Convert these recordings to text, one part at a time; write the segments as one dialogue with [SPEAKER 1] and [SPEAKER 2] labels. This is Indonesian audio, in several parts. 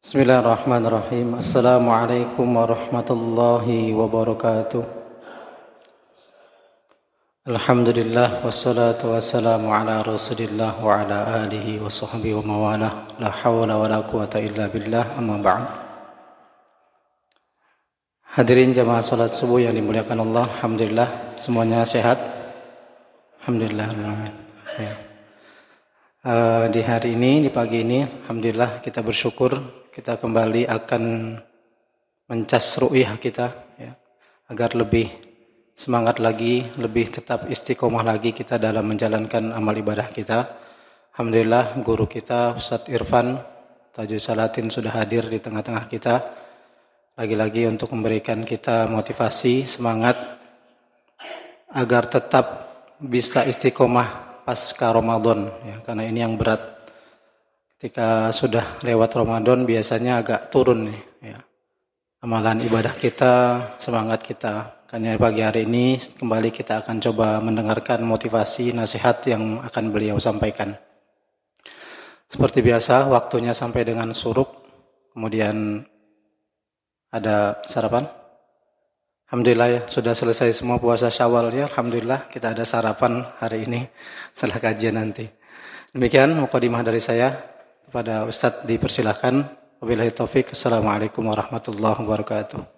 [SPEAKER 1] Bismillahirrahmanirrahim. Assalamualaikum warahmatullahi wabarakatuh. Alhamdulillah wassalatu wassalamu ala Rasulillah wa ala alihi wa sahbihi wa mawalah. La hawla wa la quwata illa billah, amma ba'd. Hadirin jamaah salat subuh yang dimuliakan Allah, alhamdulillah semuanya sehat. Alhamdulillah. Ya. Di hari ini, di pagi ini, alhamdulillah kita bersyukur kita kembali akan mencas ru'yah kita, ya, agar lebih semangat lagi, lebih tetap istiqomah lagi kita dalam menjalankan amal ibadah kita. Alhamdulillah guru kita Ustadz Irfan Tajul Salatin sudah hadir di tengah-tengah kita, lagi-lagi untuk memberikan kita motivasi, semangat agar tetap bisa istiqomah pasca Ramadan, ya, karena ini yang berat. Ketika sudah lewat Ramadan biasanya agak turun nih, ya, amalan ibadah kita, semangat kita. Karena pagi hari ini kembali kita akan coba mendengarkan motivasi, nasihat yang akan beliau sampaikan. Seperti biasa, waktunya sampai dengan suruk, kemudian ada sarapan. Alhamdulillah ya, sudah selesai semua puasa Syawal ya. Alhamdulillah kita ada sarapan hari ini setelah kajian nanti. Demikian mukadimah dari saya. Kepada Ustadz dipersilahkan. Wabillahi taufik. Assalamualaikum warahmatullahi wabarakatuh.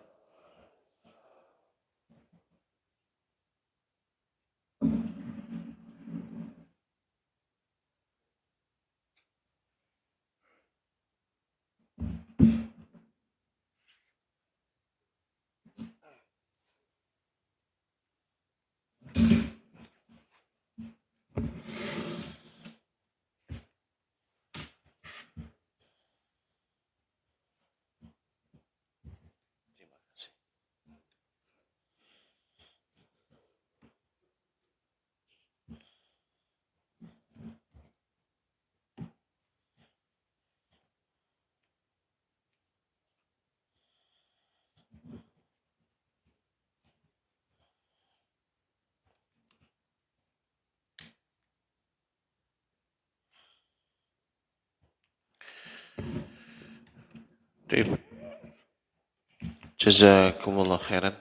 [SPEAKER 2] Jazakumullah khairan.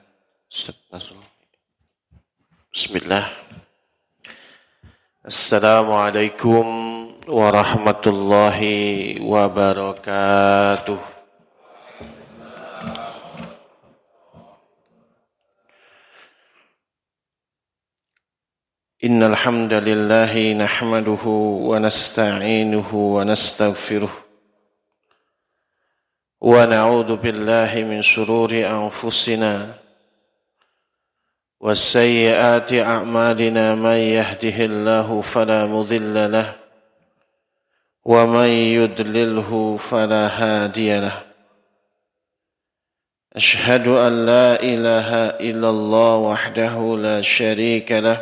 [SPEAKER 2] Bismillah. Assalamualaikum warahmatullahi wabarakatuh. Innal hamdalillah nahmaduhu wa nasta'inuhu wa nastaghfiruh. ونعوذ بالله من شرور أنفسنا وسيئات أعمالنا من يهده الله فلا مضل له ومن يضلله فلا هادي له أشهد أن لا إله إلا الله وحده لا شريك له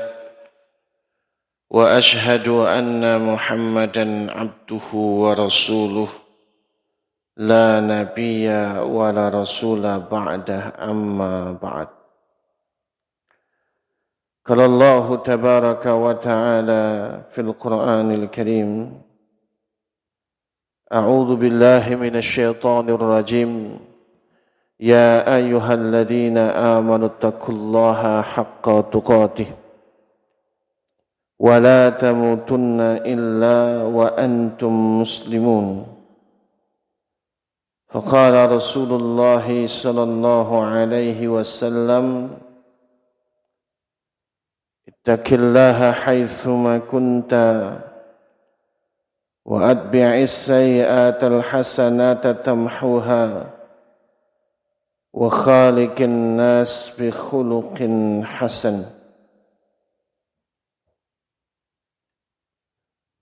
[SPEAKER 2] وأشهد أن محمدا عبده ورسوله لا نبي ولا رسول بعده أما بعد. قال الله تبارك وتعالى في القرآن الكريم أعوذ بالله من الشيطان الرجيم يا أيها الذين آمنوا اتقوا الله حق تقاته ولا تموتن إلا وأنتم مسلمون. فقال رسول الله صلى الله عليه وسلم اتق الله حيثما كنت وأتبع السيئات الحسنات تمحوها وخالق الناس بخلق حسن.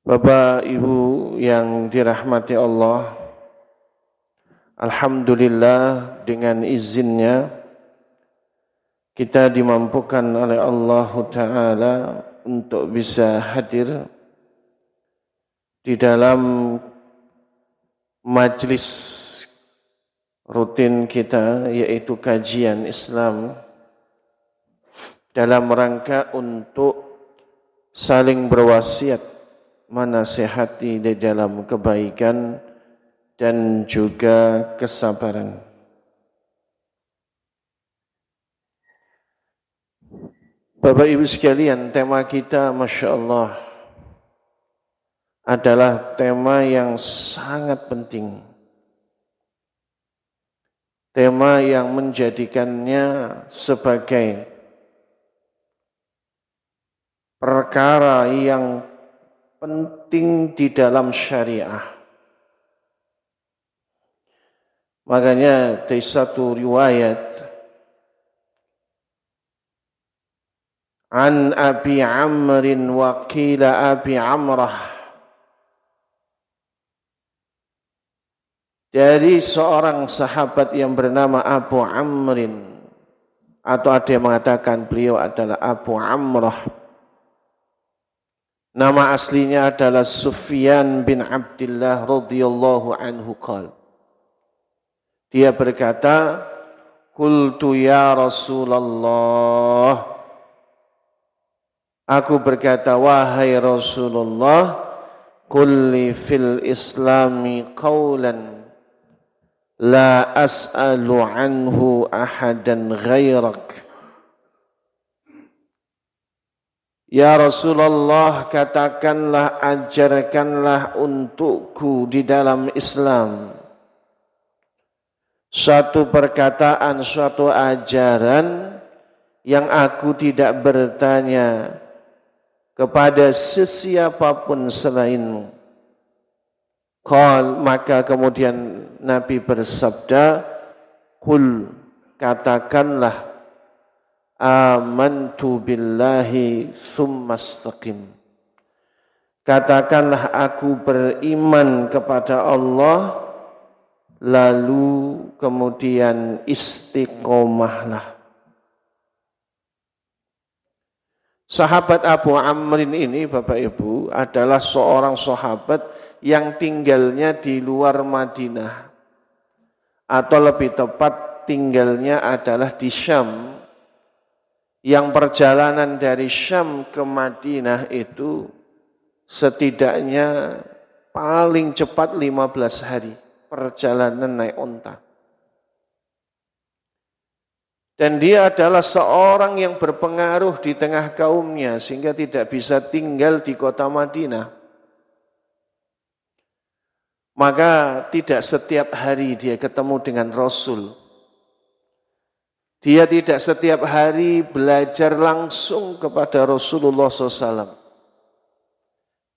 [SPEAKER 2] Bapak Ibu yang dirahmati Allah, alhamdulillah dengan izinnya kita dimampukan oleh Allah Ta'ala untuk bisa hadir di dalam majlis rutin kita, yaitu kajian Islam, dalam rangka untuk saling berwasiat, menasihati di dalam kebaikan dan juga kesabaran. Bapak Ibu sekalian, tema kita Masya Allah adalah tema yang sangat penting. Tema yang menjadikannya sebagai perkara yang penting di dalam syariah. Makanya dari satu riwayat An Abi Amrin wa qila Abi Amrah, dari seorang sahabat yang bernama Abu Amrin, atau ada yang mengatakan beliau adalah Abu Amrah. Nama aslinya adalah Sufyan bin Abdullah radhiyallahu anhu qala. Dia berkata, "Qultu ya Rasulullah." Aku berkata, wahai Rasulullah, qulli fil islami qawlan la as'alu anhu ahadan ghairak. Ya Rasulullah, katakanlah, ajarkanlah untukku di dalam Islam suatu perkataan, suatu ajaran yang aku tidak bertanya kepada sesiapapun selainmu. Qal, maka kemudian Nabi bersabda, qul, katakanlah, amantu billahi tsumma istaqim. Katakanlah aku beriman kepada Allah, lalu kemudian istiqomahlah. Sahabat Abu Amrin ini, Bapak Ibu, adalah seorang sahabat yang tinggalnya di luar Madinah, atau lebih tepat tinggalnya adalah di Syam, yang perjalanan dari Syam ke Madinah itu setidaknya paling cepat 15 hari perjalanan naik onta. Dan dia adalah seorang yang berpengaruh di tengah kaumnya sehingga tidak bisa tinggal di kota Madinah. Maka tidak setiap hari dia ketemu dengan Rasul. Dia tidak setiap hari belajar langsung kepada Rasulullah SAW.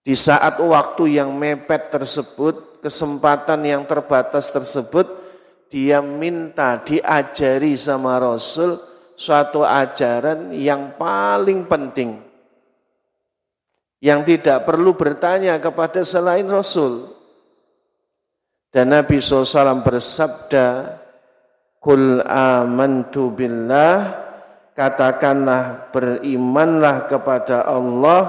[SPEAKER 2] Di saat waktu yang mepet tersebut, kesempatan yang terbatas tersebut, dia minta diajari sama Rasul suatu ajaran yang paling penting, yang tidak perlu bertanya kepada selain Rasul. Dan Nabi SAW bersabda, qul amantu billah, katakanlah berimanlah kepada Allah,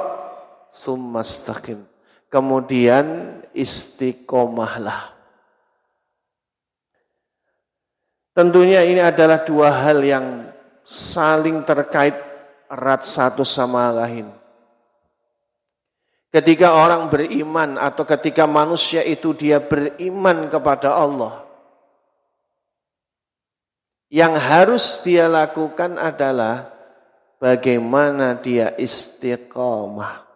[SPEAKER 2] tsumma istaqim, kemudian istiqomahlah. Tentunya ini adalah dua hal yang saling terkait erat satu sama lain. Ketika orang beriman atau ketika manusia itu dia beriman kepada Allah, yang harus dia lakukan adalah bagaimana dia istiqomah.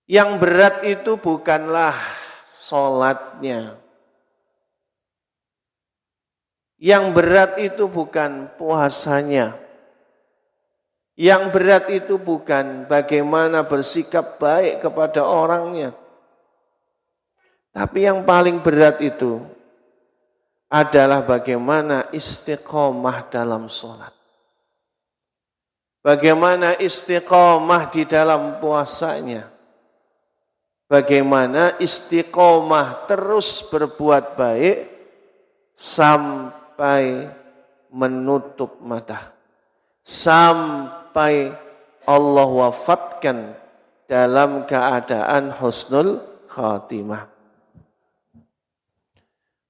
[SPEAKER 2] Yang berat itu bukanlah sholatnya. Yang berat itu bukan puasanya. Yang berat itu bukan bagaimana bersikap baik kepada orangnya. Tapi yang paling berat itu adalah bagaimana istiqomah dalam sholat. Bagaimana istiqomah di dalam puasanya. Bagaimana istiqomah terus berbuat baik sampai menutup mata. Sampai Allah wafatkan dalam keadaan husnul khatimah.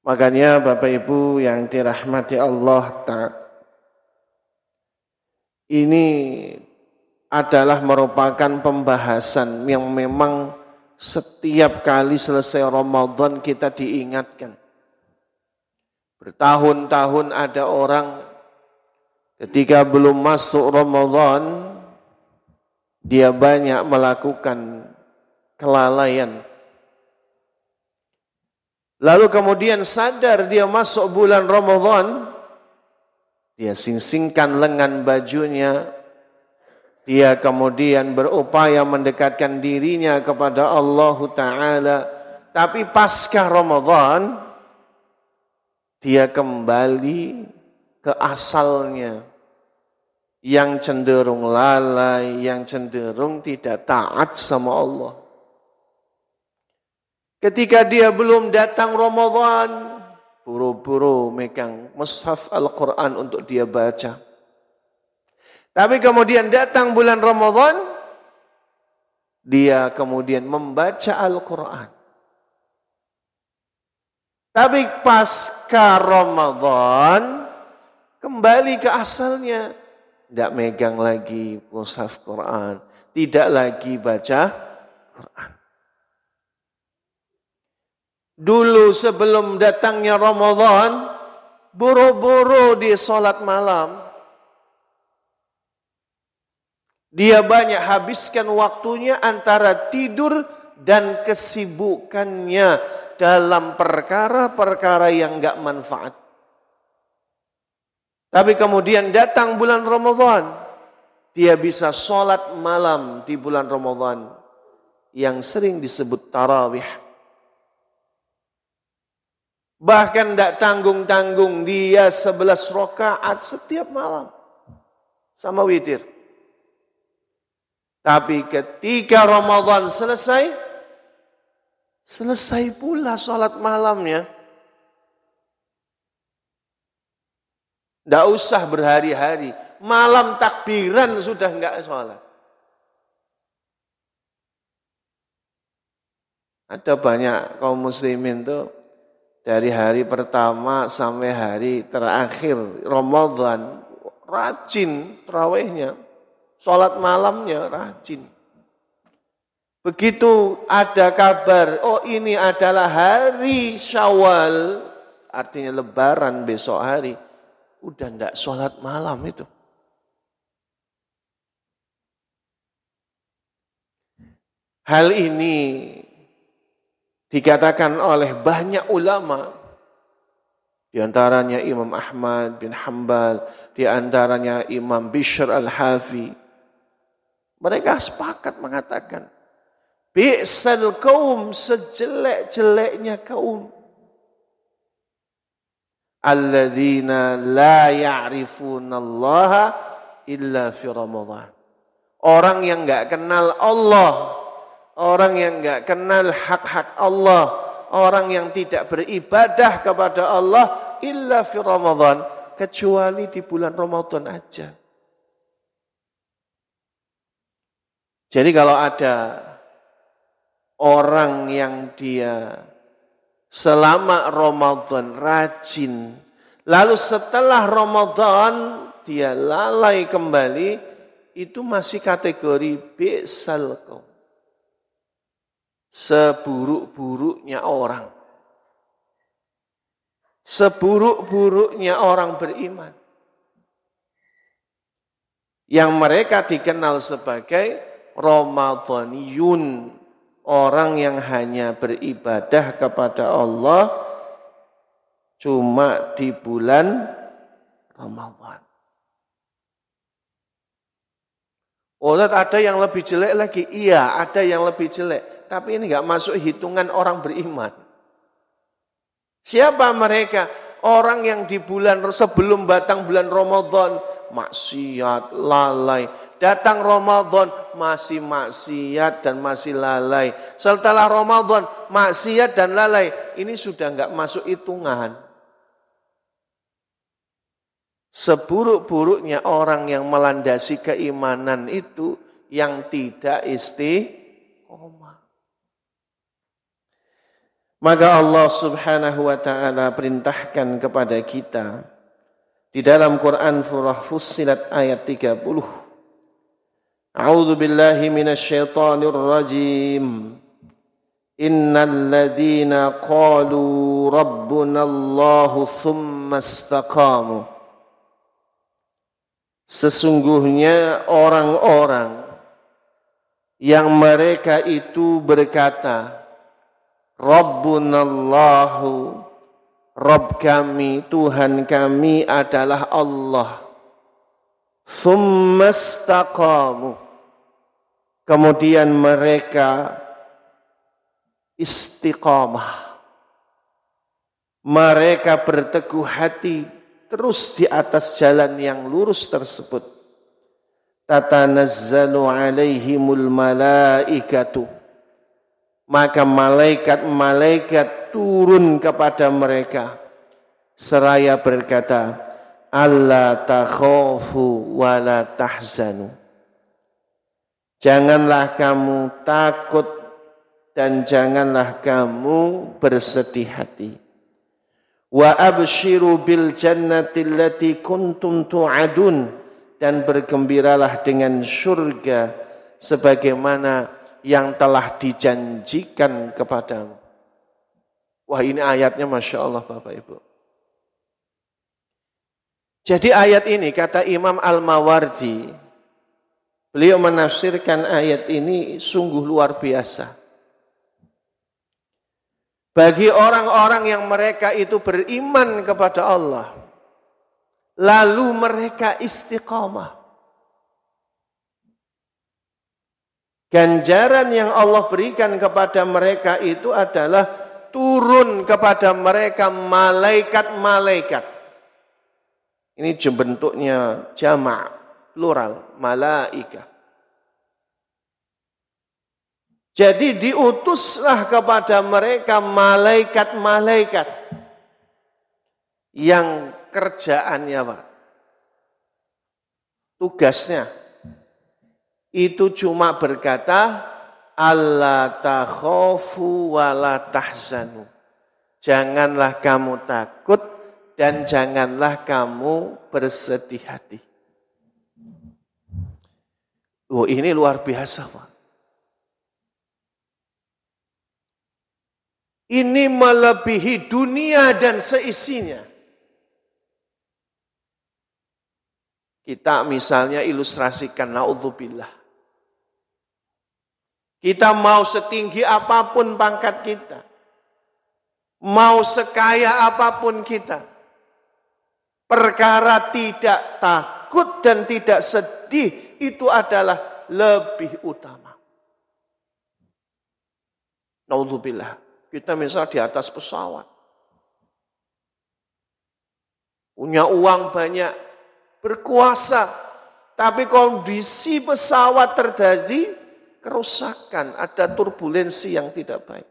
[SPEAKER 2] Makanya Bapak Ibu yang dirahmati Allah Ta'ala, ini adalah merupakan pembahasan yang memang setiap kali selesai Ramadan kita diingatkan. Bertahun-tahun ada orang ketika belum masuk Ramadan, dia banyak melakukan kelalaian. Lalu kemudian sadar dia masuk bulan Ramadan, dia singsingkan lengan bajunya, dia kemudian berupaya mendekatkan dirinya kepada Allah Ta'ala. Tapi pasca Ramadan, dia kembali ke asalnya, yang cenderung lalai, yang cenderung tidak taat sama Allah. Ketika dia belum datang Ramadan, buru-buru megang mushaf Al-Quran untuk dia baca. Tapi kemudian datang bulan Ramadan, dia kemudian membaca Al-Quran. Tapi pasca Ramadan, kembali ke asalnya. Tidak megang lagi mushaf Quran, tidak lagi baca Quran. Dulu sebelum datangnya Ramadan, buru-buru dia sholat malam. Dia banyak habiskan waktunya antara tidur dan kesibukannya dalam perkara-perkara yang enggak manfaat. Tapi kemudian datang bulan Ramadan, dia bisa sholat malam di bulan Ramadan yang sering disebut tarawih. Bahkan tidak tanggung-tanggung dia 11 rakaat setiap malam. Sama witir. Tapi ketika Ramadan selesai pula sholat malamnya. Tidak usah berhari-hari. Malam takbiran sudah enggak sholat. Ada banyak kaum muslimin tuh, dari hari pertama sampai hari terakhir Ramadan, rajin tarawihnya, sholat malamnya rajin. Begitu ada kabar, oh ini adalah hari Syawal, artinya lebaran besok hari, udah enggak sholat malam itu. Hal ini dikatakan oleh banyak ulama, di antaranya Imam Ahmad bin Hanbal, di antaranya Imam Bishr al-Hafi. Mereka sepakat mengatakan, bi'sal kaum, sejelek-jeleknya kaum, alladzina la ya'rifunallaha illa fi Ramadan. Orang yang enggak kenal Allah, orang yang enggak kenal hak-hak Allah, orang yang tidak beribadah kepada Allah illa fi Ramadan, kecuali di bulan Ramadan aja. Jadi kalau ada orang yang dia selama Ramadan rajin, lalu setelah Ramadan dia lalai kembali, itu masih kategori bi'sal qaum. Seburuk-buruknya orang. Seburuk-buruknya orang beriman. Yang mereka dikenal sebagai Ramadaniyun. Orang yang hanya beribadah kepada Allah cuma di bulan Ramadan. Oh, ada yang lebih jelek lagi? Iya, ada yang lebih jelek. Tapi ini enggak masuk hitungan orang beriman. Siapa mereka? Orang yang di bulan sebelum datang bulan Ramadan maksiat, lalai. Datang Ramadan masih maksiat dan masih lalai. Setelah Ramadan maksiat dan lalai. Ini sudah enggak masuk hitungan. Seburuk-buruknya orang yang melandasi keimanan itu yang tidak istiqomah. Maka Allah Subhanahu wa taala perintahkan kepada kita di dalam Quran surah Fussilat ayat 30. A'udzu billahi minasyaitonir rajim. Innal ladzina qalu rabbunallahu tsumma istaqamu. Sesungguhnya orang-orang yang mereka itu berkata, Rabbunallahu, Rabb kami, Tuhan kami adalah Allah. Tsumma istaqamu. Kemudian mereka istiqamah. Mereka berteguh hati terus di atas jalan yang lurus tersebut. Tatanazzalu alaihimul malaikatu. Maka malaikat-malaikat turun kepada mereka seraya berkata, alla takhafu wa la tahzanu. Janganlah kamu takut dan janganlah kamu bersedih hati. Wa abshiru bil jannati allati kuntum tu'adun, dan bergembiralah dengan surga sebagaimana yang telah dijanjikan kepadamu. Wah, ini ayatnya Masya Allah Bapak Ibu. Jadi ayat ini kata Imam Al-Mawardi, beliau menafsirkan ayat ini sungguh luar biasa. Bagi orang-orang yang mereka itu beriman kepada Allah, lalu mereka istiqamah. Ganjaran yang Allah berikan kepada mereka itu adalah turun kepada mereka malaikat-malaikat. Ini bentuknya jamak, plural, malaika. Jadi diutuslah kepada mereka malaikat-malaikat yang kerjaannya Pak, tugasnya itu cuma berkata alla takhafu wa la tahzanu. Janganlah kamu takut dan janganlah kamu bersedih hati. Oh, ini luar biasa Pak. Ini melebihi dunia dan seisinya. Kita misalnya ilustrasikan, naudzubillah. Kita mau setinggi apapun pangkat kita, mau sekaya apapun kita, perkara tidak takut dan tidak sedih itu adalah lebih utama. Naudzubillah. Kita misalnya di atas pesawat, punya uang banyak, berkuasa, tapi kondisi pesawat terjadi kerusakan, ada turbulensi yang tidak baik.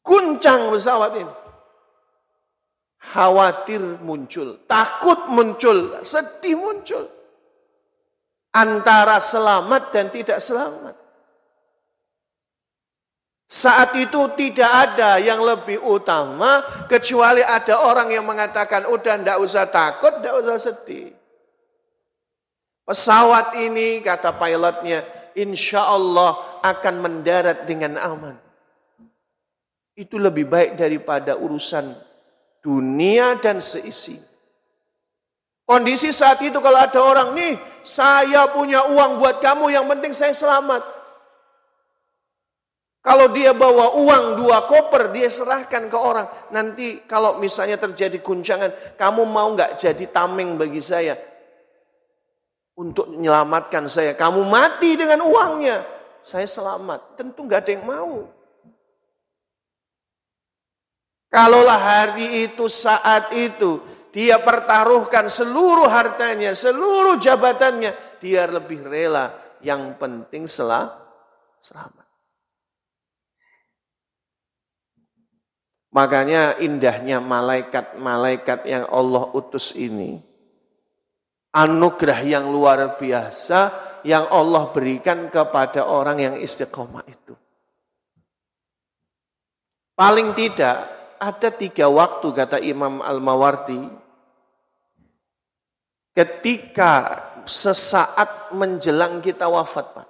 [SPEAKER 2] Guncang pesawat ini. Khawatir muncul, takut muncul, sedih muncul. Antara selamat dan tidak selamat. Saat itu tidak ada yang lebih utama kecuali ada orang yang mengatakan udah ndak usah takut, ndak usah sedih. Pesawat ini kata pilotnya insya Allah akan mendarat dengan aman. Itu lebih baik daripada urusan dunia dan seisi. Kondisi saat itu kalau ada orang nih, saya punya uang buat kamu, yang penting saya selamat. Kalau dia bawa uang 2 koper, dia serahkan ke orang. Nanti kalau misalnya terjadi guncangan, kamu mau nggak jadi tameng bagi saya? Untuk menyelamatkan saya. Kamu mati dengan uangnya. Saya selamat. Tentu nggak ada yang mau. Kalaulah hari itu, saat itu, dia pertaruhkan seluruh hartanya, seluruh jabatannya, dia lebih rela. Yang penting selamat. Makanya indahnya malaikat-malaikat yang Allah utus ini, anugerah yang luar biasa yang Allah berikan kepada orang yang istiqomah itu. Paling tidak ada 3 waktu kata Imam Al-Mawardi, ketika sesaat menjelang kita wafat Pak.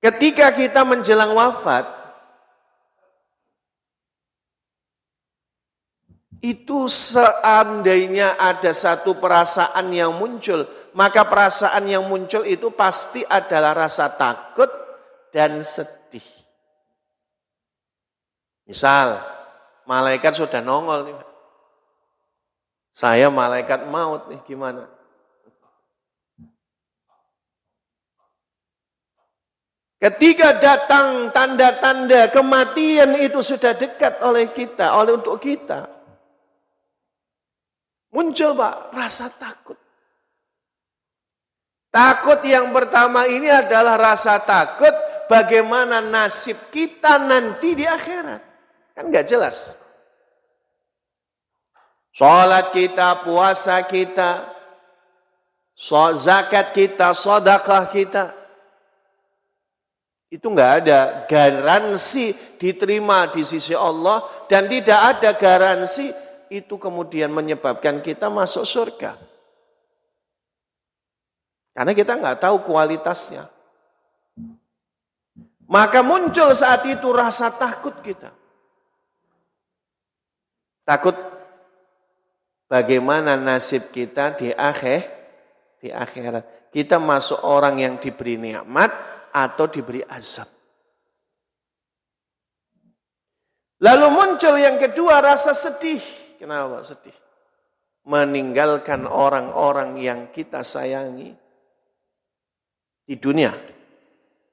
[SPEAKER 2] Ketika kita menjelang wafat, itu seandainya ada satu perasaan yang muncul, maka perasaan yang muncul itu pasti adalah rasa takut dan sedih. Misal, malaikat sudah nongol nih. Saya malaikat maut nih, gimana? Ketika datang tanda-tanda kematian itu sudah dekat oleh kita, untuk kita. Muncul Pak, rasa takut. Takut yang pertama ini adalah rasa takut bagaimana nasib kita nanti di akhirat. Kan nggak jelas. Sholat kita, puasa kita, zakat kita, sedekah kita. Itu nggak ada garansi diterima di sisi Allah dan tidak ada garansi itu kemudian menyebabkan kita masuk surga. Karena kita nggak tahu kualitasnya. Maka muncul saat itu rasa takut kita. Takut bagaimana nasib kita di akhirat. Kita masuk orang yang diberi nikmat atau diberi azab. Lalu muncul yang kedua rasa sedih. Kenapa sedih? Meninggalkan orang-orang yang kita sayangi di dunia.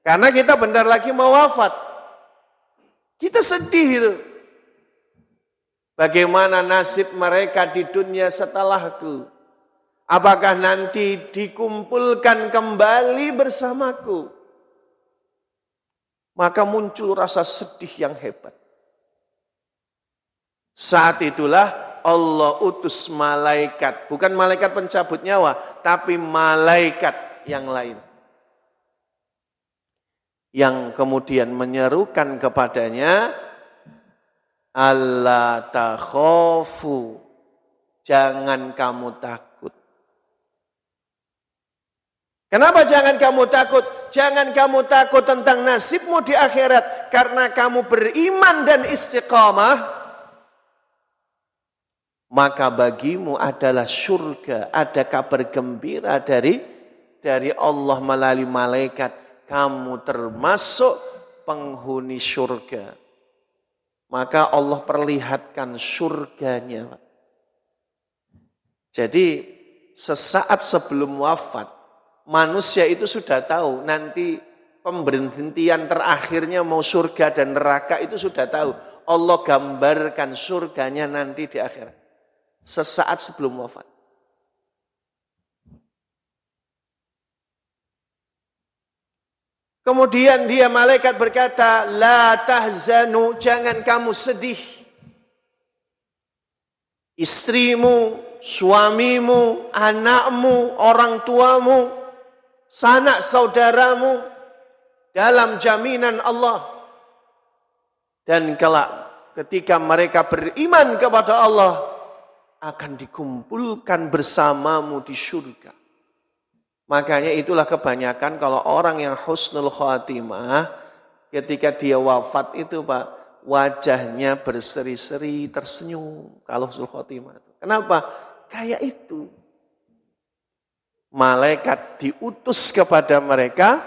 [SPEAKER 2] Karena kita bentar lagi mau wafat. Kita sedih itu. Bagaimana nasib mereka di dunia setelahku? Apakah nanti dikumpulkan kembali bersamaku? Maka muncul rasa sedih yang hebat. Saat itulah Allah utus malaikat. Bukan malaikat pencabut nyawa, tapi malaikat yang lain. Yang kemudian menyerukan kepadanya, Allah takhafu, jangan kamu takut. Kenapa jangan kamu takut? Jangan kamu takut tentang nasibmu di akhirat. Karena kamu beriman dan istiqamah, maka bagimu adalah surga. Ada kabar gembira dari Allah melalui malaikat. Kamu termasuk penghuni surga. Maka Allah perlihatkan surganya. Jadi sesaat sebelum wafat, manusia itu sudah tahu nanti pemberhentian terakhirnya mau surga dan neraka itu sudah tahu. Allah gambarkan surganya nanti di akhirat. Sesaat sebelum wafat. Kemudian dia malaikat berkata, la tahzanu, jangan kamu sedih. Istrimu, suamimu, anakmu, orang tuamu, sanak saudaramu dalam jaminan Allah. Dan kelak ketika mereka beriman kepada Allah akan dikumpulkan bersamamu di surga. Makanya itulah kebanyakan kalau orang yang husnul khatimah ketika dia wafat itu Pak, wajahnya berseri-seri tersenyum kalau husnul khatimah. Kenapa? Kayak itu. Malaikat diutus kepada mereka,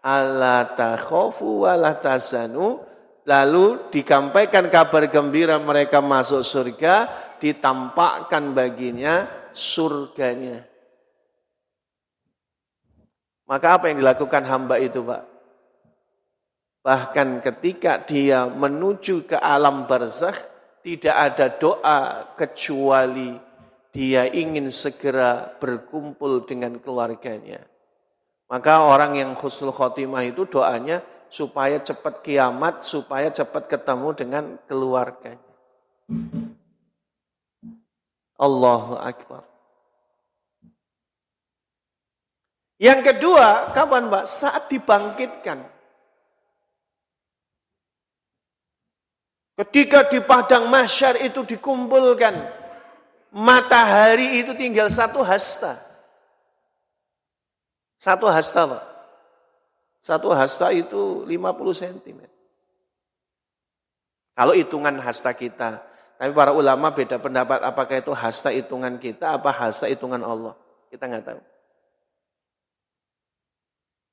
[SPEAKER 2] alla takhafu wa la tahzanu, lalu dikampaikan kabar gembira mereka masuk surga, ditampakkan baginya surganya. Maka apa yang dilakukan hamba itu Pak? Bahkan ketika dia menuju ke alam barzakh, tidak ada doa kecuali dia ingin segera berkumpul dengan keluarganya. Maka orang yang husnul khotimah itu doanya supaya cepat kiamat, supaya cepat ketemu dengan keluarganya. Allahu Akbar. Yang kedua, kapan Pak? Saat dibangkitkan. Ketika di padang mahsyar itu dikumpulkan, matahari itu tinggal satu hasta. Satu hasta Pak. Satu hasta itu 50 cm. Kalau hitungan hasta kita. Tapi para ulama beda pendapat apakah itu hasta hitungan kita, apa hasta hitungan Allah. Kita nggak tahu.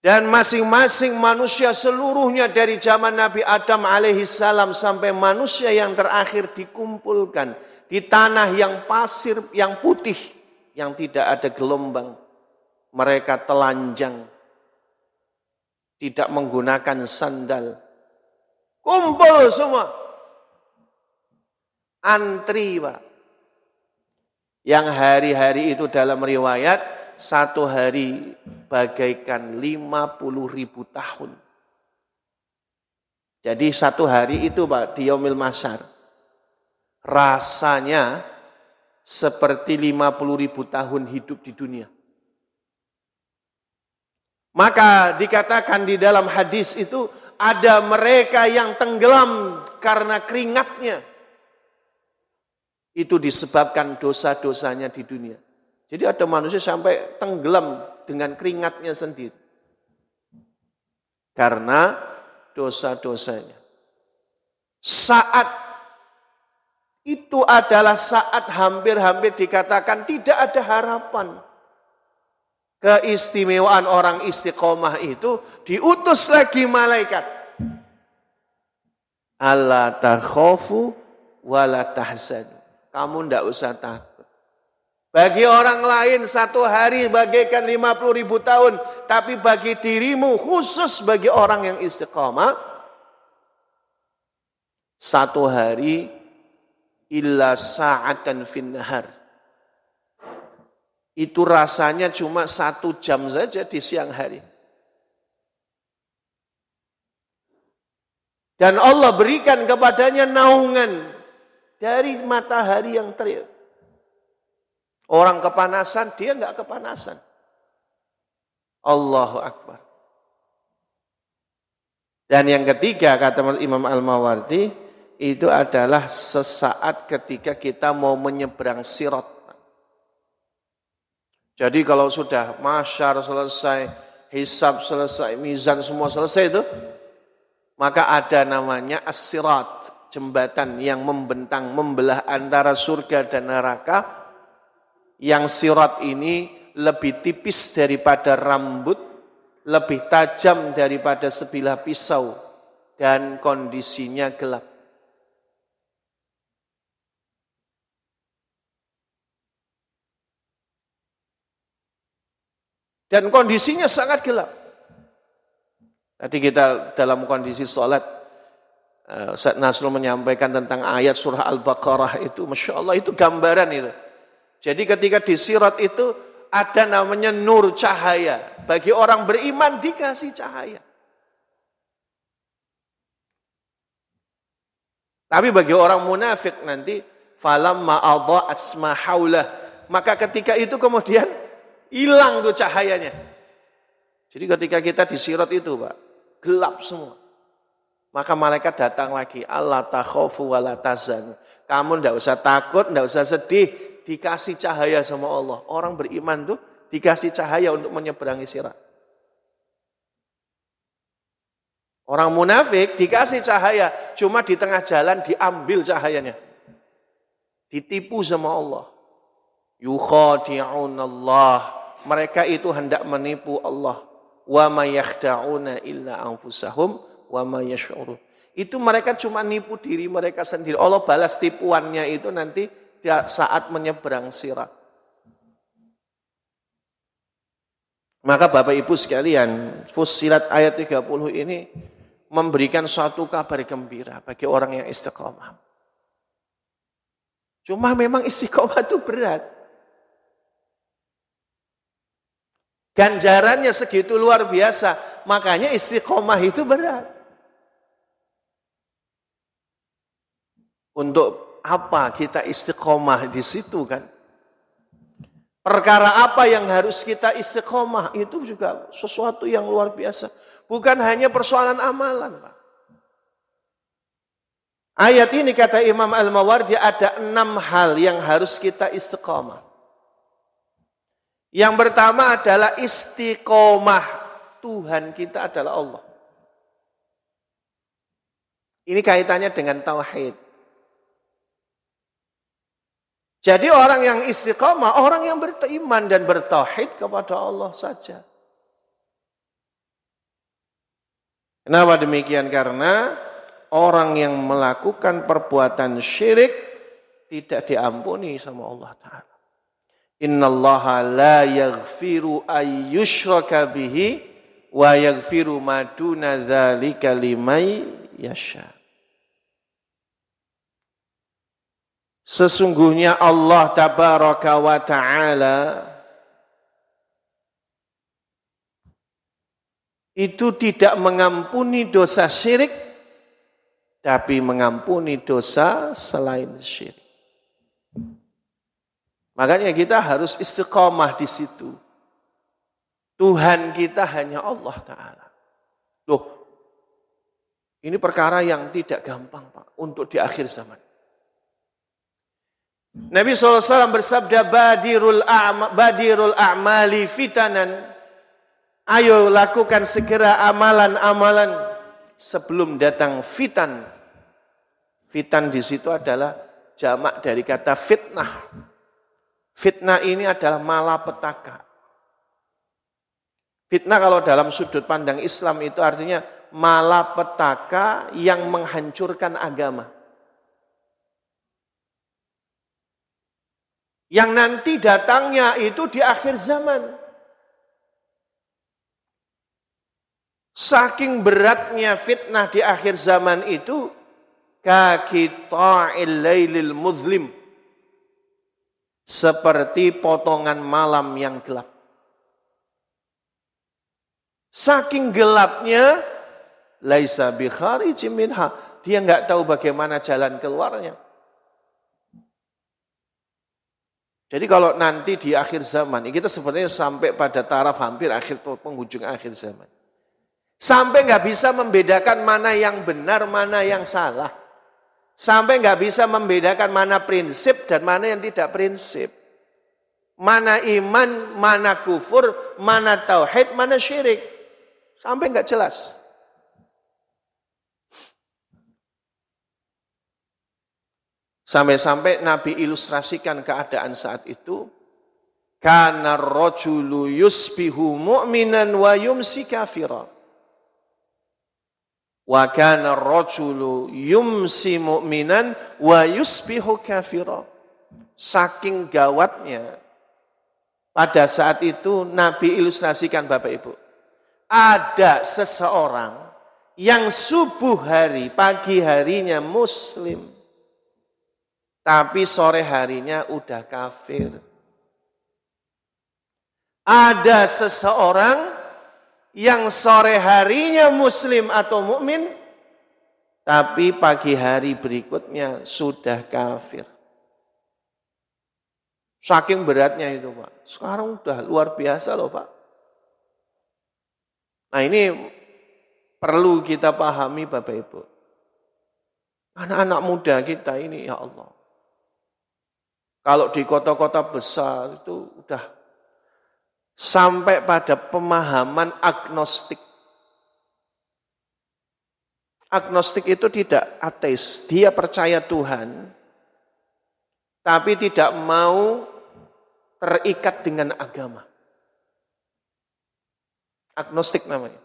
[SPEAKER 2] Dan masing-masing manusia seluruhnya dari zaman Nabi Adam alaihissalam sampai manusia yang terakhir dikumpulkan di tanah yang pasir, yang putih, yang tidak ada gelombang. Mereka telanjang, tidak menggunakan sandal. Kumpul semua. Antri, Pak. Yang hari-hari itu dalam riwayat, satu hari bagaikan 50.000 tahun. Jadi satu hari itu Pak, di Yaumil Mahsyar, rasanya seperti 50.000 tahun hidup di dunia. Maka dikatakan di dalam hadis itu, ada mereka yang tenggelam karena keringatnya. Itu disebabkan dosa-dosanya di dunia. Jadi ada manusia sampai tenggelam dengan keringatnya sendiri. Karena dosa-dosanya. Saat itu adalah saat hampir-hampir dikatakan tidak ada harapan. Keistimewaan orang istiqomah itu diutus lagi malaikat. Alla takhafu wala tahzanu. Kamu tidak usah takut. Bagi orang lain satu hari bagaikan 50.000 tahun. Tapi bagi dirimu khusus bagi orang yang istiqamah. Satu hari illa sa'atan fin nahar. Itu rasanya cuma 1 jam saja di siang hari. Dan Allah berikan kepadanya naungan dari matahari yang terik. Orang kepanasan, dia enggak kepanasan. Allahu Akbar. Dan yang ketiga, kata Imam Al-Mawardi, itu adalah sesaat ketika kita mau menyeberang sirat. Jadi kalau sudah mahsyar selesai, hisab selesai, mizan semua selesai itu, maka ada namanya as-sirat, jembatan yang membentang, membelah antara surga dan neraka. Yang sirat ini lebih tipis daripada rambut, lebih tajam daripada sebilah pisau, dan kondisinya gelap. Dan kondisinya sangat gelap. Tadi kita dalam kondisi sholat, Ustaz Nasrul menyampaikan tentang ayat surah Al-Baqarah itu, Masya Allah itu gambaran itu. Jadi ketika di sirat itu ada namanya nur cahaya. Bagi orang beriman dikasih cahaya. Tapi bagi orang munafik nanti, falamma adha'at ma haulah, maka ketika itu kemudian hilang tuh cahayanya. Jadi ketika kita di sirat itu Pak, gelap semua. Maka malaikat datang lagi, Allah takhafu wa la tahzanu. Kamu tidak usah takut, tidak usah sedih. Dikasih cahaya sama Allah. Orang beriman tuh dikasih cahaya untuk menyeberangi sirat. Orang munafik dikasih cahaya, cuma di tengah jalan diambil cahayanya. Ditipu sama Allah. Yukhadi'un Allah. Mereka itu hendak menipu Allah. Wa ma yakhda'una illa anfusahum wa ma yash'urun. Itu mereka cuma nipu diri mereka sendiri. Allah balas tipuannya itu nanti saat menyeberang sirat. Maka Bapak Ibu sekalian, Fussilat ayat 30 ini memberikan suatu kabar gembira bagi orang yang istiqomah. Cuma memang istiqomah itu berat. Ganjarannya segitu luar biasa, makanya istiqomah itu berat. Untuk apa kita istiqomah di situ kan? Perkara apa yang harus kita istiqomah itu juga sesuatu yang luar biasa. Bukan hanya persoalan amalan, Pak. Ayat ini kata Imam Al-Mawardi ada 6 hal yang harus kita istiqomah. Yang pertama adalah istiqomah Tuhan kita adalah Allah. Ini kaitannya dengan tauhid. Jadi orang yang istiqamah, orang yang beriman dan bertauhid kepada Allah saja. Kenapa demikian? Karena orang yang melakukan perbuatan syirik tidak diampuni sama Allah Ta'ala. Innallaha la yaghfiru ayyushraka bihi wa yaghfiru ma duna dzalika liman yasha. Sesungguhnya Allah Tabaraka wa Ta'ala itu tidak mengampuni dosa syirik, tapi mengampuni dosa selain syirik. Makanya kita harus istiqamah di situ. Tuhan kita hanya Allah Ta'ala. Loh, ini perkara yang tidak gampang Pak, untuk di akhir zaman. Nabi SAW bersabda, badirul a'mali fitanan. Ayo lakukan segera amalan-amalan sebelum datang fitan. Fitan di situ adalah jamak dari kata fitnah. Fitnah ini adalah malapetaka. Fitnah kalau dalam sudut pandang Islam itu artinya malapetaka yang menghancurkan agama. Yang nanti datangnya itu di akhir zaman. Saking beratnya fitnah di akhir zaman itu, kaqita'il lailil muzlim. Seperti potongan malam yang gelap. Saking gelapnya, laisa bi kharijim minha. Dia enggak tahu bagaimana jalan keluarnya. Jadi kalau nanti di akhir zaman, kita sebenarnya sampai pada taraf hampir penghujung akhir zaman. Sampai nggak bisa membedakan mana yang benar, mana yang salah. Sampai nggak bisa membedakan mana prinsip dan mana yang tidak prinsip. Mana iman, mana kufur, mana tauhid, mana syirik. Sampai nggak jelas. Sampai-sampai Nabi ilustrasikan keadaan saat itu. Kana rajulu yusbihu mu'minan wa yumsi kafiran. Wa kana rajulu yumsi mu'minan wa yusbihu kafiran. Saking gawatnya. Pada saat itu Nabi ilustrasikan Bapak Ibu. Ada seseorang yang subuh hari, pagi harinya muslim. Tapi sore harinya udah kafir. Ada seseorang yang sore harinya muslim atau mukmin, tapi pagi hari berikutnya sudah kafir. Saking beratnya itu Pak. Sekarang udah luar biasa loh Pak. Nah ini perlu kita pahami Bapak Ibu. Anak-anak muda kita ini ya Allah. Kalau di kota-kota besar itu udah sampai pada pemahaman agnostik. Agnostik itu tidak ateis, dia percaya Tuhan, tapi tidak mau terikat dengan agama. Agnostik namanya.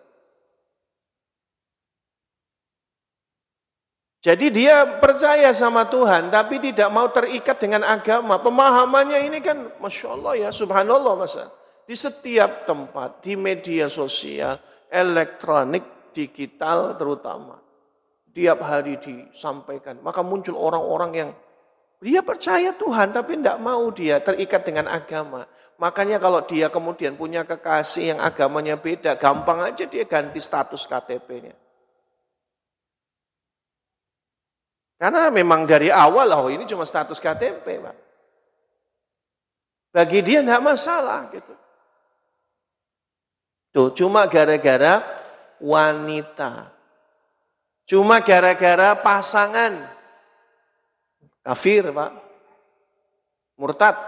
[SPEAKER 2] Jadi dia percaya sama Tuhan, tapi tidak mau terikat dengan agama. Pemahamannya ini kan, Masya Allah ya, Subhanallah masa. Di setiap tempat, di media sosial, elektronik, digital terutama. Tiap hari disampaikan. Maka muncul orang-orang yang dia percaya Tuhan, tapi tidak mau dia terikat dengan agama. Makanya kalau dia kemudian punya kekasih yang agamanya beda, gampang aja dia ganti status KTP-nya. Karena memang dari awal, ini cuma status KTP, Pak. Bagi dia tidak masalah, gitu. Tuh, cuma gara-gara wanita. Cuma gara-gara pasangan. Kafir, Pak. Murtad.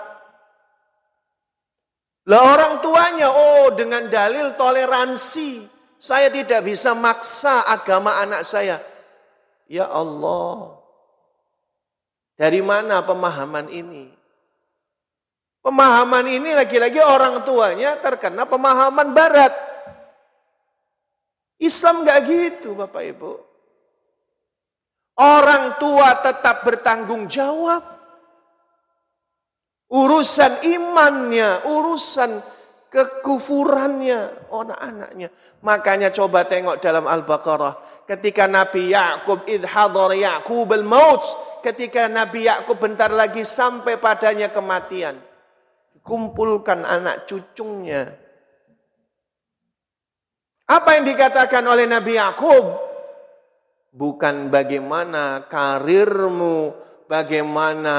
[SPEAKER 2] Lah orang tuanya, oh dengan dalil toleransi, saya tidak bisa maksa agama anak saya. Ya Allah, dari mana pemahaman ini? Pemahaman ini lagi-lagi orang tuanya terkena pemahaman barat. Islam gak gitu Bapak Ibu. Orang tua tetap bertanggung jawab. Urusan imannya, urusan kekufurannya, anak-anaknya. Makanya coba tengok dalam Al-Baqarah. Ketika Nabi Ya'qub idhadhar Ya'qub al-maut. Ketika Nabi Ya'qub bentar lagi sampai padanya kematian. Kumpulkan anak cucunya. Apa yang dikatakan oleh Nabi Ya'qub? Bukan bagaimana karirmu, bagaimana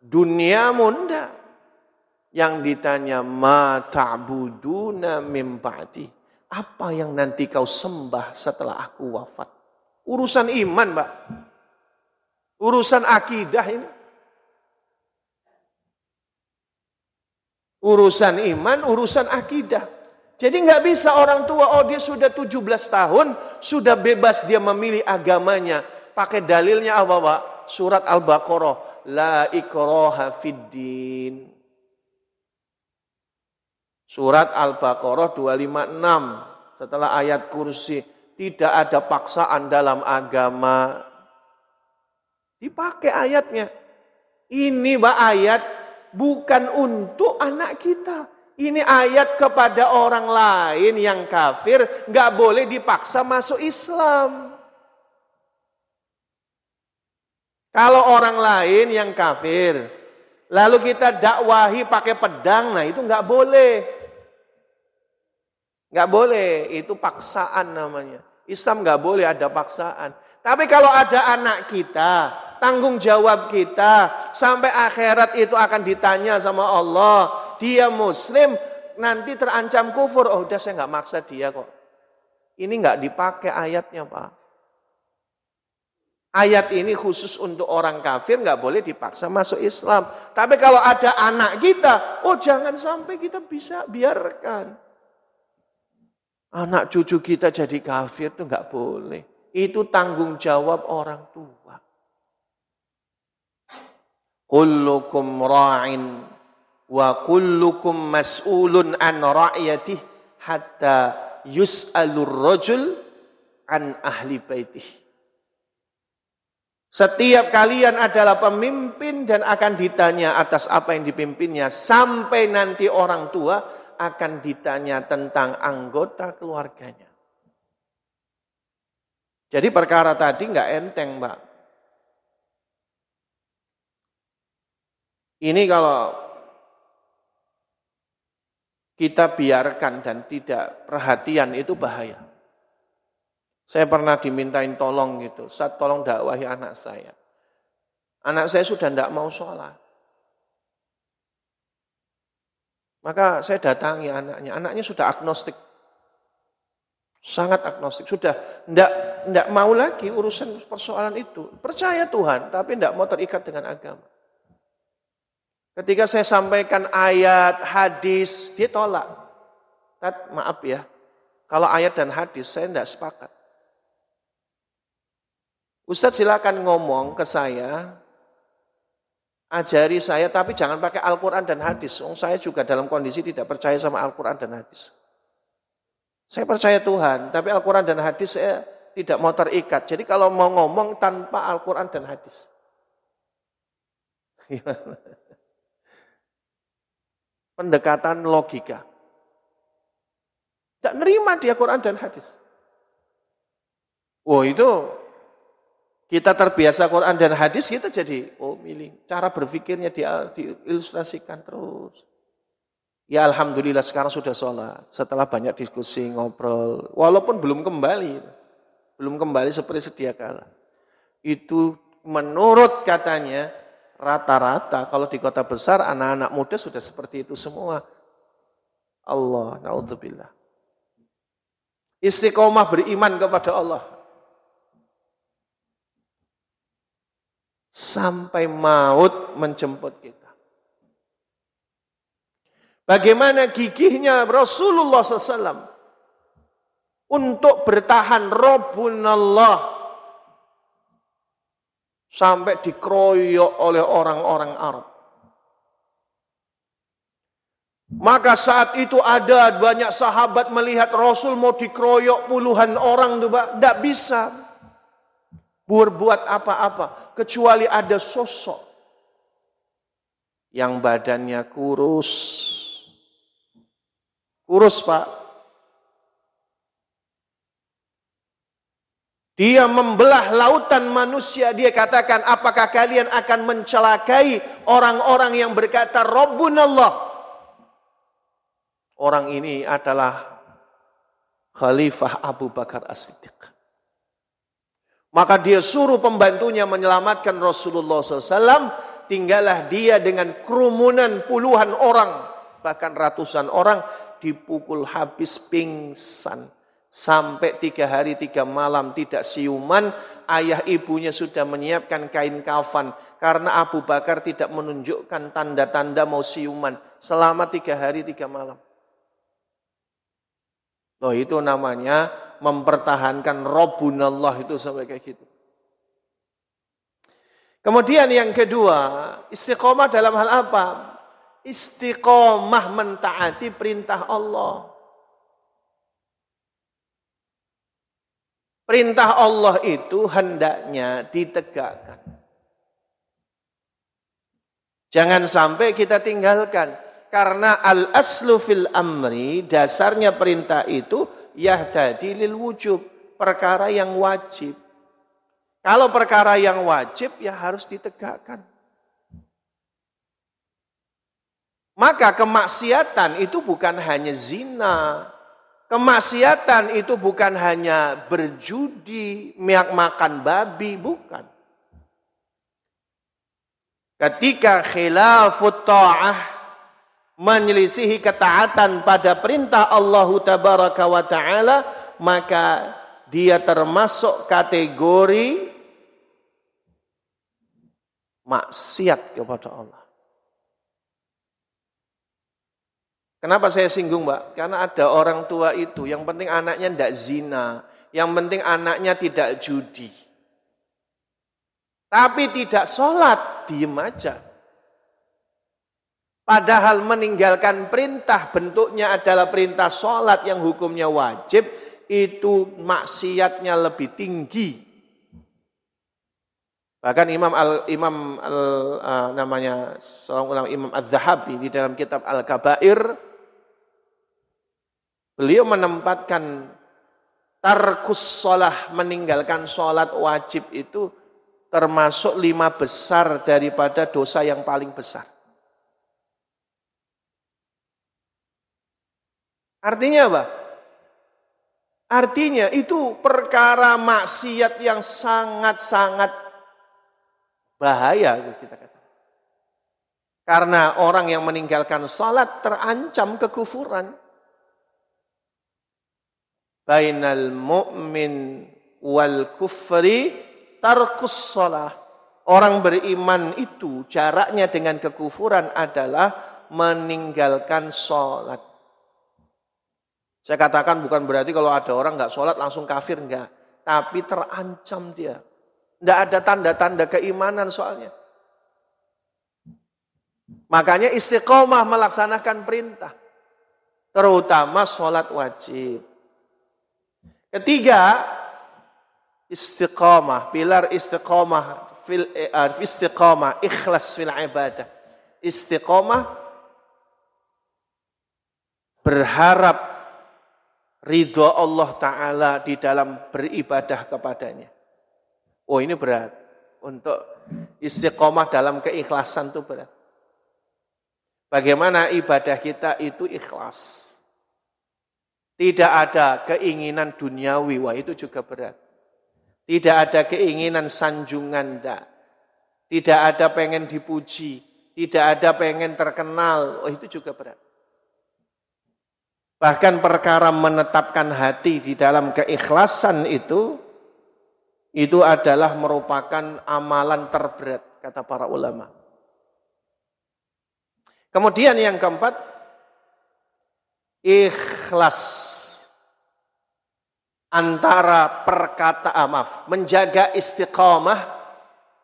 [SPEAKER 2] duniamu, enggak. Yang ditanya, ma ta'buduna min ba'di. Apa yang nanti kau sembah setelah aku wafat? Urusan iman, Mbak. Urusan akidah ini. Urusan iman, urusan akidah. Jadi nggak bisa orang tua, oh dia sudah 17 tahun, sudah bebas dia memilih agamanya. Pakai dalilnya apa Pak? Surat Al-Baqarah. La ikraha fiddin. Surat Al-Baqarah 256. Setelah ayat kursi. Tidak ada paksaan dalam agama. Dipakai ayatnya. Ini Pak ayat bukan untuk anak kita. Ini ayat kepada orang lain yang kafir, nggak boleh dipaksa masuk Islam. Kalau orang lain yang kafir, lalu kita dakwahi pakai pedang, nah itu nggak boleh. Nggak boleh, itu paksaan namanya. Islam nggak boleh ada paksaan. Tapi kalau ada anak kita, tanggung jawab kita, sampai akhirat itu akan ditanya sama Allah. Dia muslim, nanti terancam kufur. Oh udah saya nggak maksa dia kok. Ini nggak dipakai ayatnya Pak. Ayat ini khusus untuk orang kafir, nggak boleh dipaksa masuk Islam. Tapi kalau ada anak kita, oh jangan sampai kita bisa biarkan. Anak cucu kita jadi kafir itu nggak boleh. Itu tanggung jawab orang tua. Kullukum ra'in wa kullukum mas'ulun an ra'yatih hatta yus'alur rajul an ahli baitih. Setiap kalian adalah pemimpin dan akan ditanya atas apa yang dipimpinnya. Sampai nanti orang tua akan ditanya tentang anggota keluarganya. Jadi perkara tadi nggak enteng Mbak. Ini kalau kita biarkan dan tidak perhatian itu bahaya. Saya pernah dimintain tolong gitu, Ustaz tolong dakwahi anak saya. Anak saya sudah tidak mau sholat. Maka saya datangi anaknya sudah agnostik. Sangat agnostik, sudah tidak mau lagi urusan persoalan itu. Percaya Tuhan, tapi tidak mau terikat dengan agama. Ketika saya sampaikan ayat, hadis, dia tolak. Maaf ya, kalau ayat dan hadis saya tidak sepakat. Ustadz silakan ngomong ke saya, ajari saya, tapi jangan pakai Al-Quran dan hadis. Saya juga dalam kondisi tidak percaya sama Al-Quran dan hadis. Saya percaya Tuhan, tapi Al-Quran dan hadis saya tidak mau terikat. Jadi kalau mau ngomong tanpa Al-Quran dan hadis. Pendekatan logika. Tidak nerima dia Quran dan hadis. Oh itu, kita terbiasa Quran dan hadis, kita jadi, milih. Cara berpikirnya diilustrasikan terus. Ya Alhamdulillah sekarang sudah sholat. Setelah banyak diskusi, ngobrol. Walaupun belum kembali seperti sedia kala. Itu menurut katanya, rata-rata kalau di kota besar anak-anak muda sudah seperti itu semua. Allah, naudzubillah. Istiqomah beriman kepada Allah. Sampai maut menjemput kita. Bagaimana gigihnya Rasulullah SAW untuk bertahan Rabbunallah sampai dikeroyok oleh orang-orang Arab. Maka saat itu ada banyak sahabat melihat Rasul mau dikeroyok puluhan orang, tidak bisa berbuat apa-apa kecuali ada sosok yang badannya kurus. Kurus, Pak. Dia membelah lautan manusia. Dia katakan, apakah kalian akan mencelakai orang-orang yang berkata Rabbunallah? Orang ini adalah Khalifah Abu Bakar As-Siddiq. Maka dia suruh pembantunya menyelamatkan Rasulullah SAW. Tinggallah dia dengan kerumunan puluhan orang, bahkan ratusan orang, dipukul habis pingsan. Sampai 3 hari 3 malam tidak siuman. Ayah ibunya sudah menyiapkan kain kafan. Karena Abu Bakar tidak menunjukkan tanda-tanda mau siuman. Selama 3 hari 3 malam. Loh, itu namanya mempertahankan Rabbunallah, itu sampai kayak gitu. Kemudian yang kedua, istiqomah dalam hal apa? Istiqomah mentaati perintah Allah. Perintah Allah itu hendaknya ditegakkan. Jangan sampai kita tinggalkan. Karena al-aslu fil amri, dasarnya perintah itu yahtadi lil wujub, perkara yang wajib. Kalau perkara yang wajib ya harus ditegakkan. Maka kemaksiatan itu bukan hanya zina. Kemaksiatan itu bukan hanya berjudi, makan babi, bukan. Ketika khilafut ta'ah, menyelisihi ketaatan pada perintah Allah Tabaraka wa Ta'ala, maka dia termasuk kategori maksiat kepada Allah. Kenapa saya singgung, Mbak? Karena ada orang tua itu, yang penting anaknya tidak zina, yang penting anaknya tidak judi. Tapi tidak sholat, diem aja. Padahal meninggalkan perintah bentuknya adalah perintah sholat yang hukumnya wajib, itu maksiatnya lebih tinggi. Bahkan Imam Az-Zahabi di dalam kitab Al-Kabair, beliau menempatkan tarkus sholah, meninggalkan sholat wajib itu termasuk 5 besar daripada dosa yang paling besar. Artinya apa? Artinya itu perkara maksiat yang sangat-sangat bahaya, kita katakan. Karena orang yang meninggalkan salat terancam kekufuran. Bainal mu'min wal kufri tarkus salah. Orang beriman itu jaraknya dengan kekufuran adalah meninggalkan salat. Saya katakan bukan berarti kalau ada orang nggak sholat langsung kafir, enggak. Tapi terancam dia. Tidak ada tanda-tanda keimanan soalnya. Makanya istiqomah melaksanakan perintah. Terutama sholat wajib. Ketiga, istiqomah. Pilar istiqomah. Istiqomah, ikhlas fil ibadah. Istiqomah berharap ridho Allah Ta'ala di dalam beribadah kepadanya. Oh, ini berat. Untuk istiqomah dalam keikhlasan itu berat. Bagaimana ibadah kita itu ikhlas. Tidak ada keinginan duniawi, wah itu juga berat. Tidak ada keinginan sanjungan, enggak. Tidak ada pengen dipuji. Tidak ada pengen terkenal, oh itu juga berat. Bahkan perkara menetapkan hati di dalam keikhlasan itu adalah merupakan amalan terberat, kata para ulama. Kemudian yang keempat, ikhlas antara menjaga istiqamah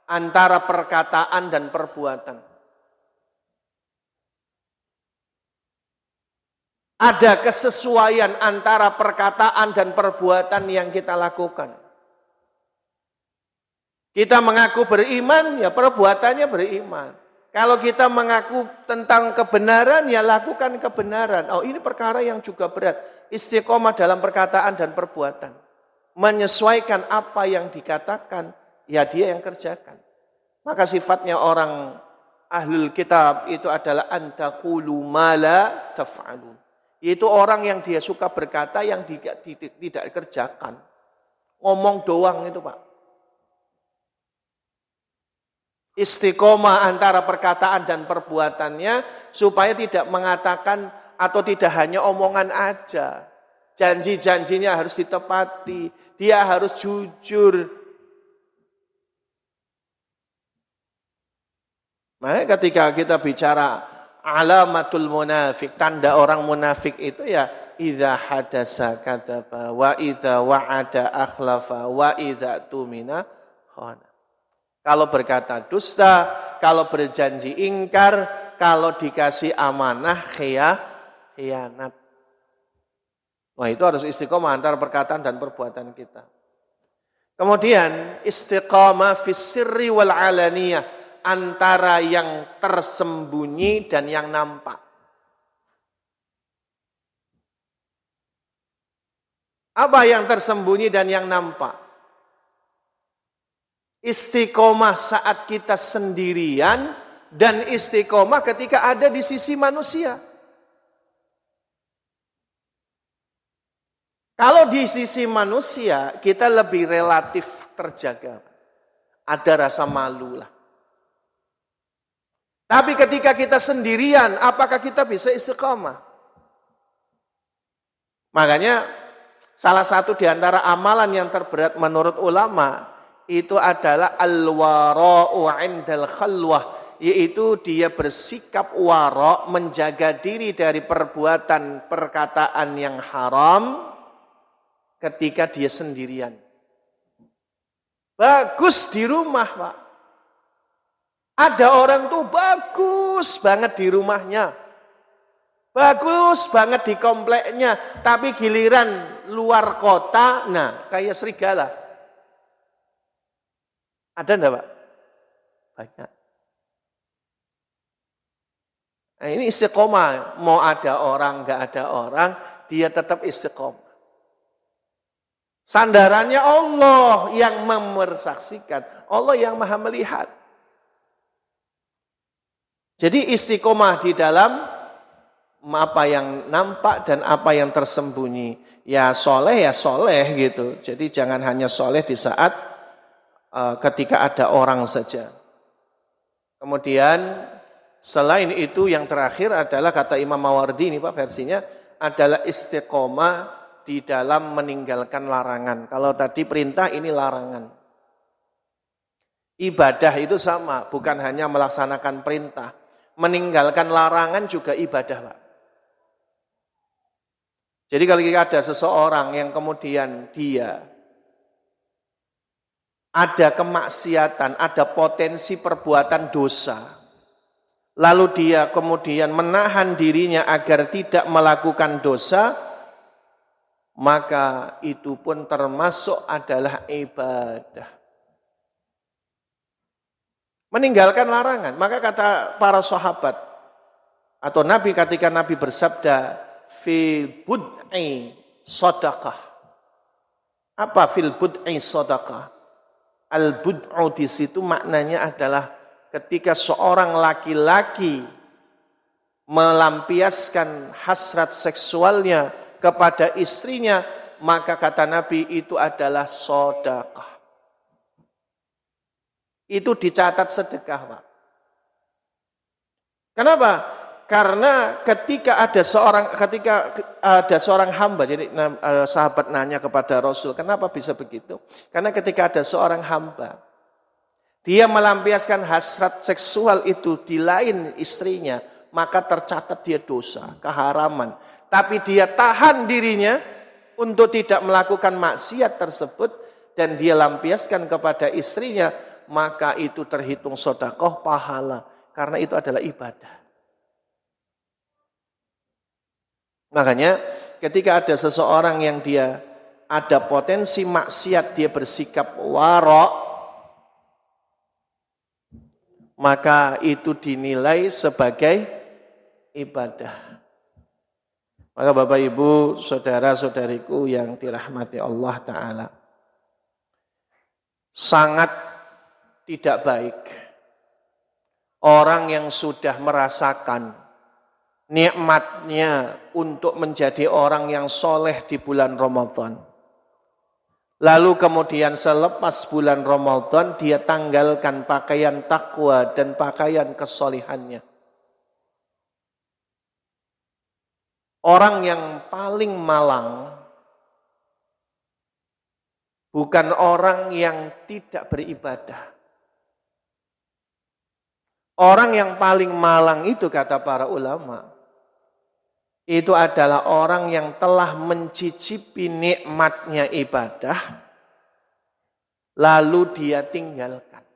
[SPEAKER 2] antara perkataan dan perbuatan. Ada kesesuaian antara perkataan dan perbuatan yang kita lakukan. Kita mengaku beriman, ya perbuatannya beriman. Kalau kita mengaku tentang kebenaran, ya lakukan kebenaran. Oh, ini perkara yang juga berat. Istiqomah dalam perkataan dan perbuatan. Menyesuaikan apa yang dikatakan, ya dia yang kerjakan. Maka sifatnya orang ahlul kitab itu adalah antaqulu ma la taf'alun. Itu orang yang dia suka berkata yang tidak kerjakan. Ngomong doang itu, Pak. Istiqomah antara perkataan dan perbuatannya supaya tidak mengatakan atau tidak hanya omongan aja. Janji-janjinya harus ditepati. Dia harus jujur. Makanya ketika kita bicara alamatul munafik, tanda orang munafik itu ya idza hadasa kadzaba wa idza wa'ada akhlafa wa idza tumina khana. Kalau berkata dusta, kalau berjanji ingkar, kalau dikasih amanah khianat. Wah, itu harus istiqomah antara perkataan dan perbuatan kita. Kemudian istiqamah fis sirri wal alaniyah, antara yang tersembunyi dan yang nampak. Apa yang tersembunyi dan yang nampak? Istiqomah saat kita sendirian dan istiqomah ketika ada di sisi manusia. Kalau di sisi manusia kita lebih relatif terjaga. Ada rasa malu lah. Tapi ketika kita sendirian, apakah kita bisa istiqomah? Makanya salah satu di antara amalan yang terberat menurut ulama itu adalah al-wara'u 'indal khalwah, yaitu dia bersikap wara', menjaga diri dari perbuatan perkataan yang haram ketika dia sendirian. Bagus di rumah, Pak. Ada orang tuh bagus banget di rumahnya. Bagus banget di kompleknya, tapi giliran luar kota, nah kayak serigala. Ada enggak, Pak? Banyak. Nah, ini istiqomah. Mau ada orang, enggak ada orang, dia tetap istiqomah. Sandarannya Allah yang memersaksikan. Allah yang maha melihat. Jadi istiqomah di dalam apa yang nampak dan apa yang tersembunyi. Ya soleh gitu. Jadi jangan hanya soleh di saat ketika ada orang saja. Kemudian selain itu yang terakhir adalah kata Imam Mawardi ini Pak versinya adalah istiqomah di dalam meninggalkan larangan. Kalau tadi perintah ini larangan. Ibadah itu sama, bukan hanya melaksanakan perintah. Meninggalkan larangan juga ibadah, Pak. Jadi kalau ada seseorang yang kemudian dia ada kemaksiatan, ada potensi perbuatan dosa. Lalu dia kemudian menahan dirinya agar tidak melakukan dosa, maka itu pun termasuk adalah ibadah. Meninggalkan larangan. Maka kata para sahabat atau Nabi ketika Nabi bersabda, fil bud'i sadaqah. Apa fil bud'i sadaqah? Al-bud'u di situ maknanya adalah ketika seorang laki-laki melampiaskan hasrat seksualnya kepada istrinya, maka kata Nabi itu adalah sedekah. Itu dicatat sedekah, Pak. Kenapa? Karena ketika ada seorang hamba, jadi sahabat nanya kepada Rasul, kenapa bisa begitu? Karena ketika ada seorang hamba, dia melampiaskan hasrat seksual itu di lain istrinya, maka tercatat dia dosa, keharaman. tapi dia tahan dirinya untuk tidak melakukan maksiat tersebut dan dia lampiaskan kepada istrinya, maka itu terhitung sedekah pahala karena itu adalah ibadah. Makanya ketika ada seseorang yang dia ada potensi maksiat, dia bersikap warok, maka itu dinilai sebagai ibadah. Maka Bapak Ibu, saudara-saudariku yang dirahmati Allah Ta'ala, sangat tidak baik orang yang sudah merasakan nikmatnya untuk menjadi orang yang soleh di bulan Ramadan, lalu kemudian selepas bulan Ramadan dia tanggalkan pakaian takwa dan pakaian kesolihannya. Orang yang paling malang bukan orang yang tidak beribadah. Orang yang paling malang itu kata para ulama, itu adalah orang yang telah mencicipi nikmatnya ibadah, lalu dia tinggalkan.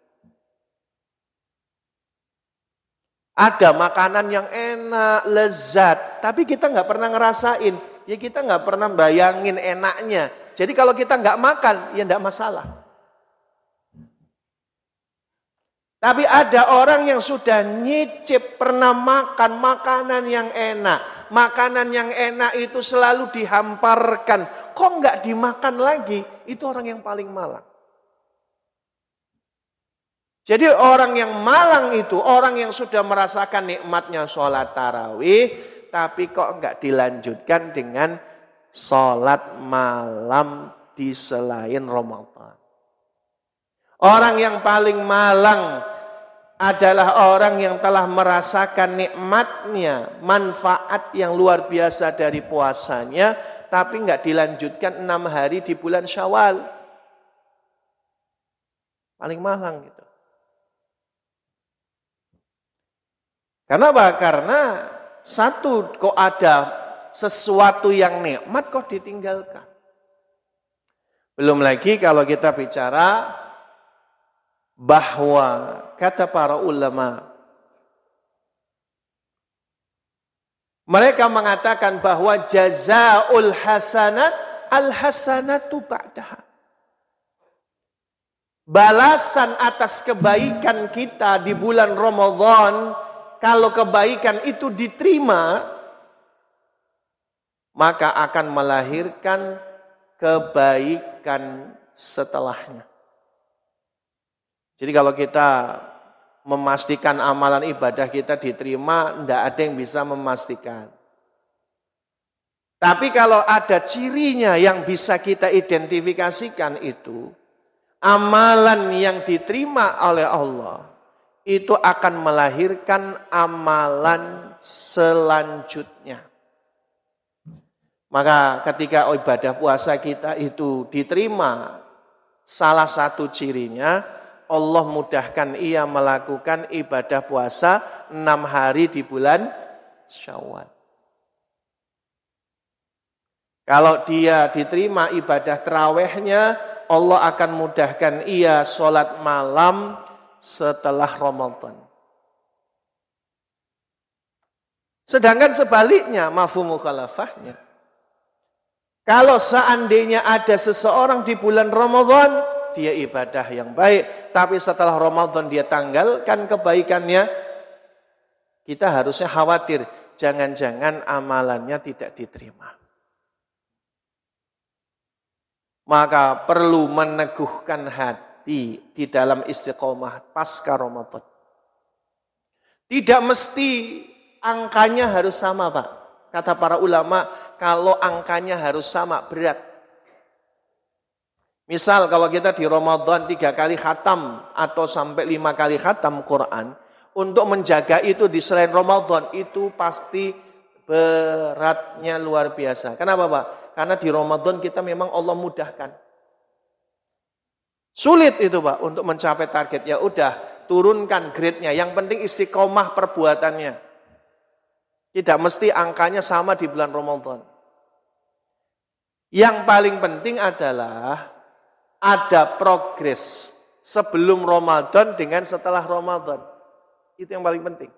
[SPEAKER 2] Ada makanan yang enak, lezat, tapi kita nggak pernah ngerasain, ya kita nggak pernah bayangin enaknya. Jadi kalau kita nggak makan, ya nggak masalah. Tapi ada orang yang sudah nyicip, pernah makan makanan yang enak. Makanan yang enak itu selalu dihamparkan. Kok nggak dimakan lagi? Itu orang yang paling malang. Jadi orang yang malang itu, orang yang sudah merasakan nikmatnya sholat tarawih, tapi kok nggak dilanjutkan dengan sholat malam di selain Ramadan. Orang yang paling malang adalah orang yang telah merasakan nikmatnya, manfaat yang luar biasa dari puasanya, tapi nggak dilanjutkan 6 hari di bulan Syawal. Paling malang gitu. Kenapa? Karena satu, kok ada sesuatu yang nikmat kok ditinggalkan. Belum lagi kalau kita bicara bahwa kata para ulama, mereka mengatakan bahwa jazaul hasanat al-hasanatu ba'daha. Balasan atas kebaikan kita di bulan Ramadan, kalau kebaikan itu diterima, maka akan melahirkan kebaikan setelahnya. Jadi kalau kita memastikan amalan ibadah kita diterima, tidak ada yang bisa memastikan. Tapi kalau ada cirinya yang bisa kita identifikasikan itu, amalan yang diterima oleh Allah, itu akan melahirkan amalan selanjutnya. Maka ketika ibadah puasa kita itu diterima, salah satu cirinya Allah mudahkan ia melakukan ibadah puasa 6 hari di bulan Syawal. Kalau dia diterima ibadah tarawihnya, Allah akan mudahkan ia sholat malam setelah Ramadan. Sedangkan sebaliknya, mafhum mukhalafahnya, kalau seandainya ada seseorang di bulan Ramadan, dia ibadah yang baik, tapi setelah Ramadan dia tanggalkan kebaikannya, kita harusnya khawatir, jangan-jangan amalannya tidak diterima. Maka perlu meneguhkan hati di dalam istiqomah pasca Ramadan. Tidak mesti angkanya harus sama, Pak. Kata para ulama, kalau angkanya harus sama, berat. Misal kalau kita di Ramadan 3 kali khatam atau sampai 5 kali khatam Quran, untuk menjaga itu di selain Ramadan itu pasti beratnya luar biasa. Kenapa, Pak? Karena di Ramadan kita memang Allah mudahkan. Sulit itu, Pak, untuk mencapai target. Ya udah, turunkan grade-nya. Yang penting istiqomah perbuatannya. Tidak mesti angkanya sama di bulan Ramadan. Yang paling penting adalah ada progres sebelum Ramadan dengan setelah Ramadan. Itu yang paling penting.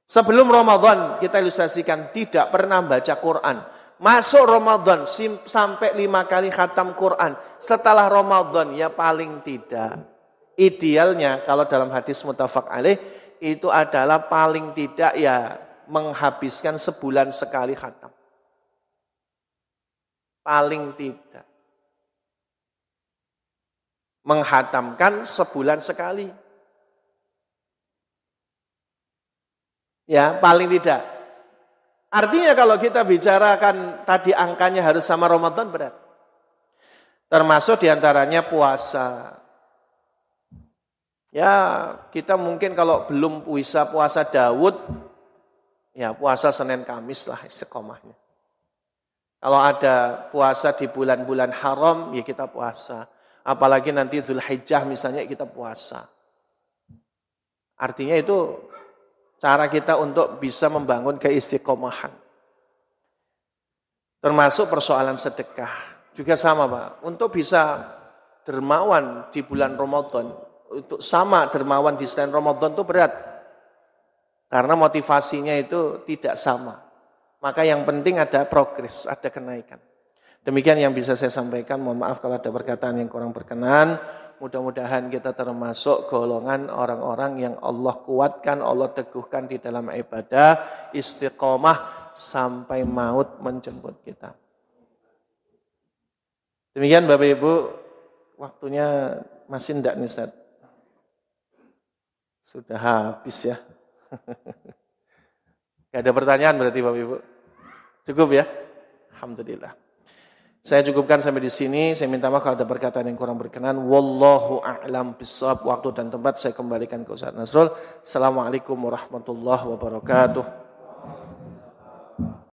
[SPEAKER 2] Sebelum Ramadan kita ilustrasikan tidak pernah baca Quran. Masuk Ramadan sampai 5 kali khatam Quran. Setelah Ramadan ya paling tidak. Idealnya kalau dalam hadis muttafaq alaih itu adalah paling tidak ya menghabiskan sebulan sekali khatam. Paling tidak. Menghatamkan sebulan sekali. Ya, paling tidak. Artinya kalau kita bicarakan tadi angkanya harus sama Ramadan berat. Termasuk diantaranya puasa. Ya, kita mungkin kalau belum bisa puasa Daud, ya puasa Senin Kamis lah istiqomahnya. Kalau ada puasa di bulan-bulan haram, ya kita puasa. Apalagi nanti Dzulhijjah misalnya kita puasa. Artinya itu cara kita untuk bisa membangun keistiqomahan. Termasuk persoalan sedekah. Juga sama Pak, untuk bisa dermawan di bulan Ramadan, untuk sama dermawan di selain Ramadan itu berat. Karena motivasinya itu tidak sama. Maka yang penting ada progres, ada kenaikan. Demikian yang bisa saya sampaikan. Mohon maaf kalau ada perkataan yang kurang berkenan. Mudah-mudahan kita termasuk golongan orang-orang yang Allah kuatkan, Allah teguhkan di dalam ibadah, istiqomah sampai maut menjemput kita. Demikian Bapak Ibu, waktunya masih enggak nih Ustaz? Sudah habis ya. Gak ada pertanyaan berarti Bapak Ibu? Cukup ya? Alhamdulillah. Saya cukupkan sampai di sini. Saya minta maaf kalau ada perkataan yang kurang berkenan. Wallahu a'lam bishawab. Waktu dan tempat saya kembalikan ke Ustaz Nasrul. Assalamualaikum warahmatullahi wabarakatuh.